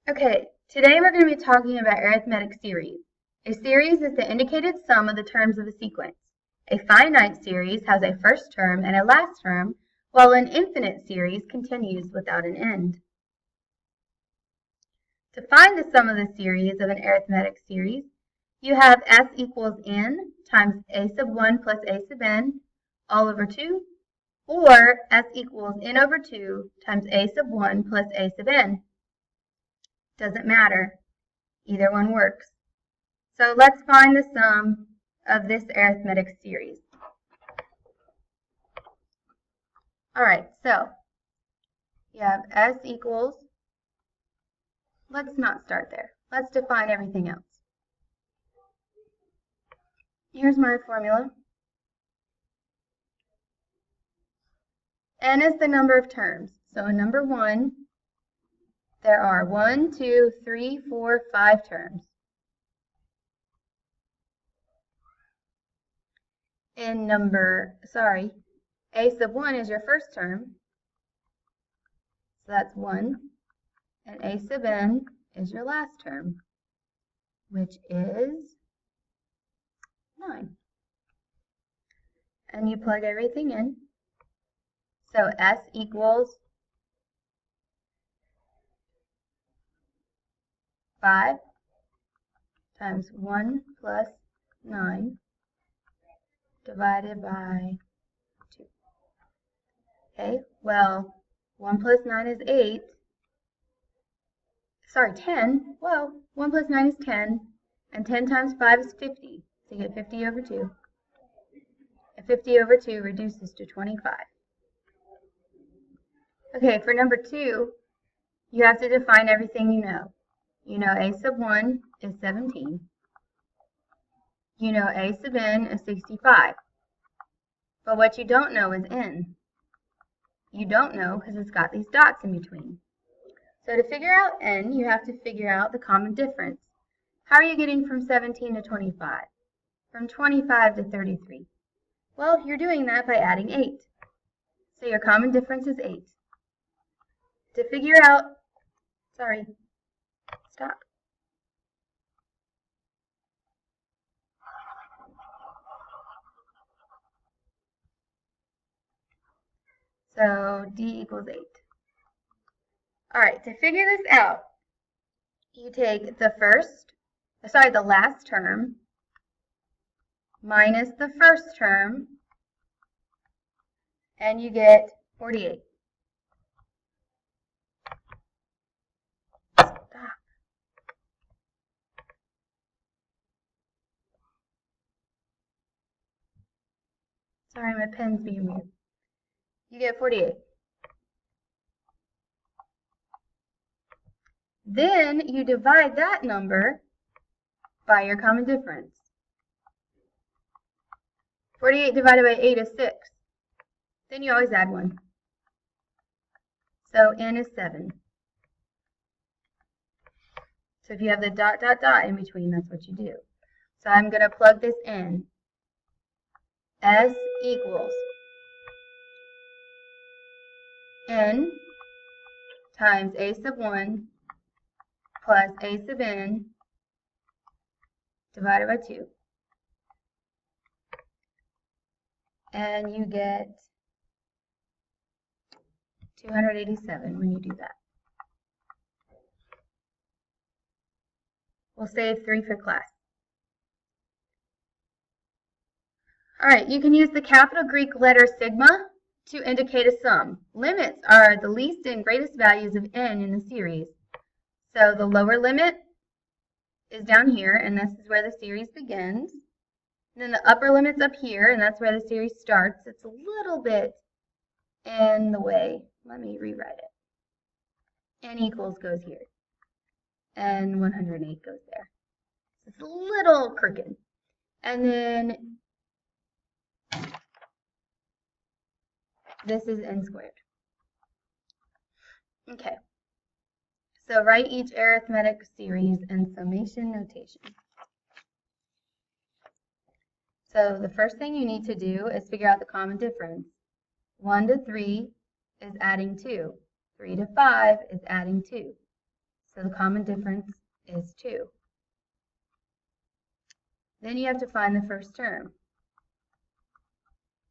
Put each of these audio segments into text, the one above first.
Okay, today we're going to be talking about arithmetic series. A series is the indicated sum of the terms of a sequence. A finite series has a first term and a last term, while an infinite series continues without an end. To find the sum of the series of an arithmetic series, you have s equals n times a sub 1 plus a sub n all over 2, or s equals n over 2 times a sub 1 plus a sub n. Doesn't matter. Either one works. So let's find the sum of this arithmetic series. All right, so you have s equals, let's not start there. Let's define everything else. Here's my formula. N is the number of terms. So in number 1, there are 1, 2, 3, 4, 5 terms. In a sub 1 is your first term. So that's 1. And a sub n is your last term, which is 9. And you plug everything in. So s equals 5 times 1 plus 9 divided by 2. Okay, well, 1 plus 9 is 8. Sorry, 10. Well, 1 plus 9 is 10, and 10 times 5 is 50. So you get 50 over 2. And 50 over 2 reduces to 25. Okay, for number 2, you have to define everything you know. You know a sub 1 is 17. You know a sub n is 65. But what you don't know is n. You don't know because it's got these dots in between. So to figure out n, you have to figure out the common difference. How are you getting from 17 to 25? From 25 to 33? Well, you're doing that by adding 8. So your common difference is 8. To figure out, stop. So D equals 8. All right, to figure this out, you take the last term minus the first term, and you get 48. Stop. Sorry, my pen's being weird. You get 48. Then you divide that number by your common difference. 48 divided by 8 is 6. Then you always add 1. So n is 7. So if you have the dot, dot, dot in between, that's what you do. So I'm going to plug this in. S equals n times a sub 1 plus a sub n divided by 2. And you get 287 when you do that. We'll save 3 for class. All right, you can use the capital Greek letter sigma to indicate a sum. Limits are the least and greatest values of n in the series. So the lower limit is down here, and this is where the series begins. And then the upper limit's up here, and that's where the series starts. It's a little bit in the way. Let me rewrite it. N equals goes here, and 108 goes there. So it's a little crooked. And then this is n squared. Okay. So write each arithmetic series in summation notation. So the first thing you need to do is figure out the common difference. 1 to 3 is adding 2. 3 to 5 is adding 2. So the common difference is 2. Then you have to find the first term.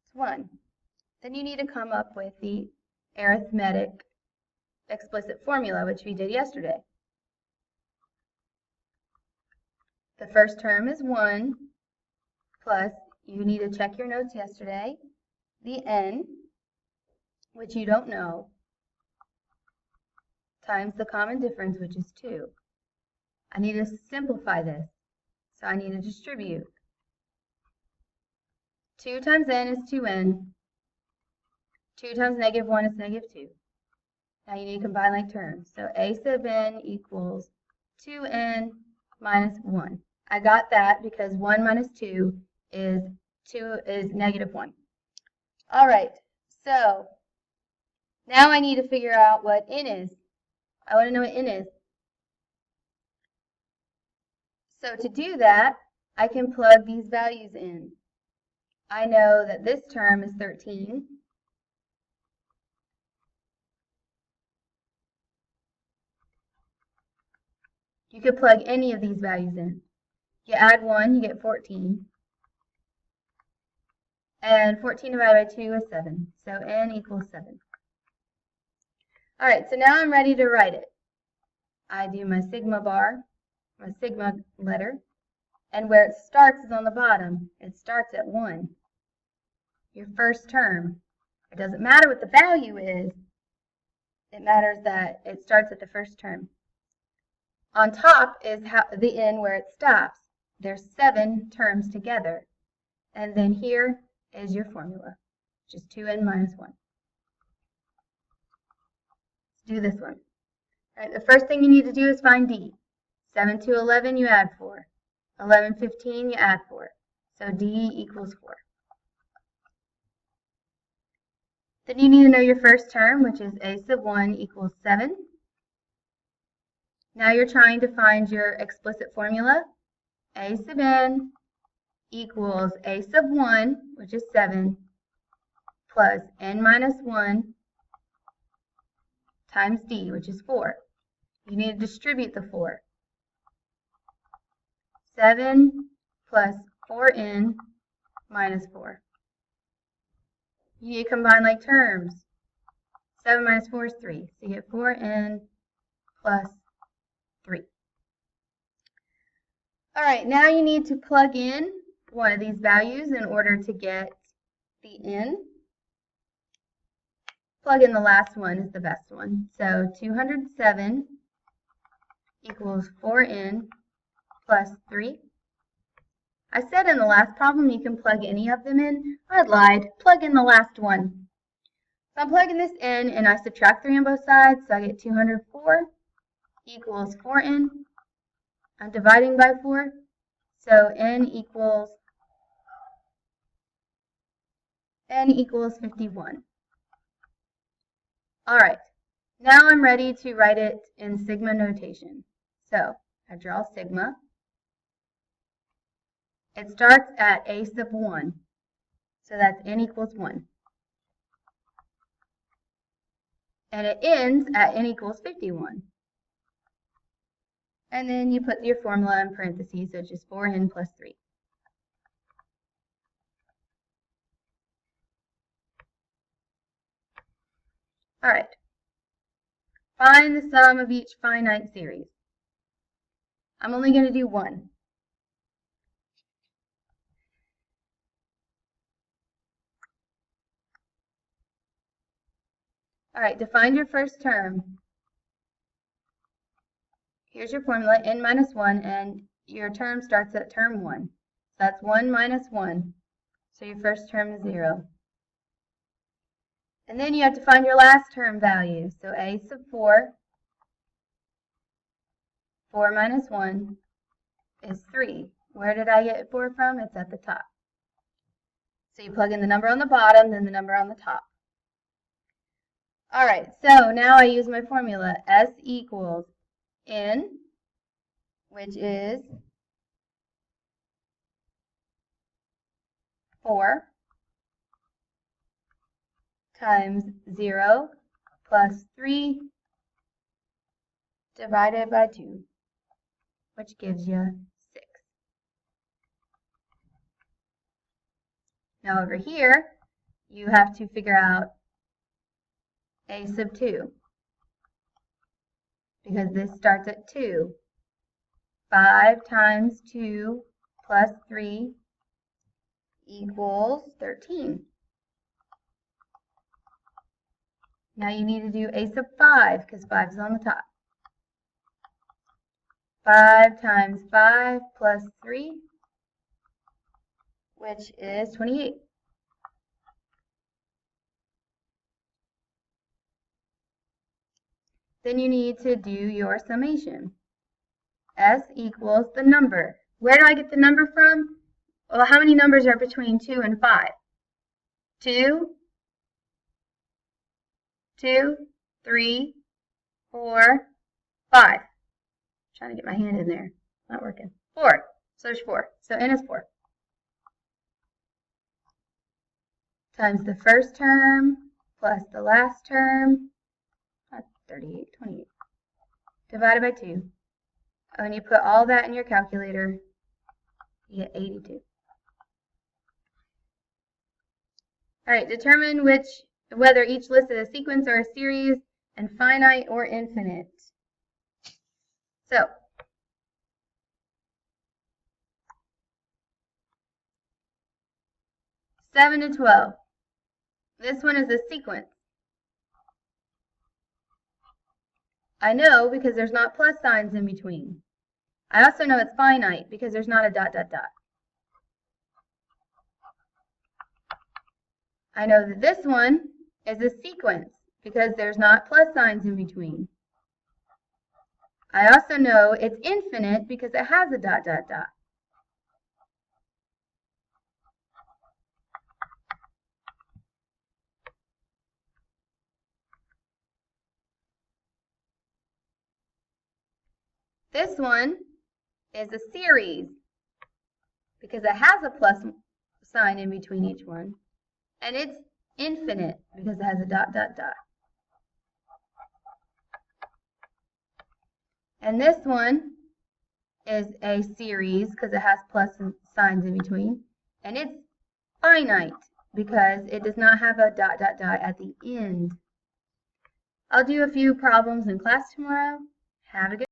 It's 1. Then you need to come up with the arithmetic explicit formula, which we did yesterday. The first term is 1 plus, you need to check your notes yesterday, the n, which you don't know, times the common difference, which is 2. I need to simplify this, so I need to distribute. 2 times n is 2n. 2 times negative 1 is negative 2. Now you need to combine like terms. So a sub n equals 2n minus 1. I got that because 1 minus 2 is negative 1. All right, so now I need to figure out what n is. I want to know what n is. So to do that, I can plug these values in. I know that this term is 13. You could plug any of these values in. You add 1, you get 14. And 14 divided by 2 is 7. So n equals 7. All right, so now I'm ready to write it. I do my sigma bar, my sigma letter, and where it starts is on the bottom. It starts at 1. Your first term. It doesn't matter what the value is. It matters that it starts at the first term. On top is the n where it stops. There's 7 terms together. And then here is your formula, which is 2n minus 1. Let's do this one. All right, the first thing you need to do is find d. 7 to 11, you add 4. 11, 15, you add 4. So d equals 4. Then you need to know your first term, which is a sub 1 equals 7. Now you're trying to find your explicit formula. A sub n equals a sub 1, which is 7, plus n minus 1 times d, which is 4. You need to distribute the 4. 7 plus 4n minus 4. You need to combine like terms. 7 minus 4 is 3. So you get 4n plus 3. All right, now you need to plug in one of these values in order to get the n. Plug in the last one is the best one. So 207 equals 4n plus 3. I said in the last problem you can plug any of them in. I lied. Plug in the last one. So I'm plugging this in and I subtract 3 on both sides, so I get 204 equals 4n. I'm dividing by 4, so n equals 51. All right, now I'm ready to write it in sigma notation. So I draw sigma. It starts at a sub 1, so that's n equals 1. And it ends at n equals 51. And then you put your formula in parentheses, so it's just 4n plus 3. All right. Find the sum of each finite series. I'm only going to do one. All right, to find your first term, here's your formula, n minus 1, and your term starts at term 1. So that's 1 minus 1. So your first term is 0. And then you have to find your last term value. So a sub 4, 4 minus 1 is 3. Where did I get 4 from? It's at the top. So you plug in the number on the bottom, then the number on the top. All right, so now I use my formula. S equals n, which is 4 times 0 plus 3 divided by 2, which gives you 6. Now over here, you have to figure out a sub 2, because this starts at 2. 5 times 2 plus 3 equals 13. Now you need to do a sub 5, because 5 is on the top. 5 times 5 plus 3, which is 28. Then you need to do your summation. S equals the number. Where do I get the number from? Well, how many numbers are between 2 and 5? 2, 2, 3, 4, 5. Trying to get my hand in there. Not working. 4. So there's 4. So N is 4. Times the first term plus the last term. That's 38, 28. Divided by 2. When you put all that in your calculator, you get 82. All right, determine whether each list is a sequence or a series, and finite or infinite. So, seven to 12. This one is a sequence. I know because there's not plus signs in between. I also know it's finite because there's not a dot, dot, dot. I know that this one is a sequence because there's not plus signs in between. I also know it's infinite because it has a dot, dot, dot. This one is a series because it has a plus sign in between each one. And it's infinite because it has a dot, dot, dot. And this one is a series because it has plus signs in between. And it's finite because it does not have a dot, dot, dot at the end. I'll do a few problems in class tomorrow. Have a good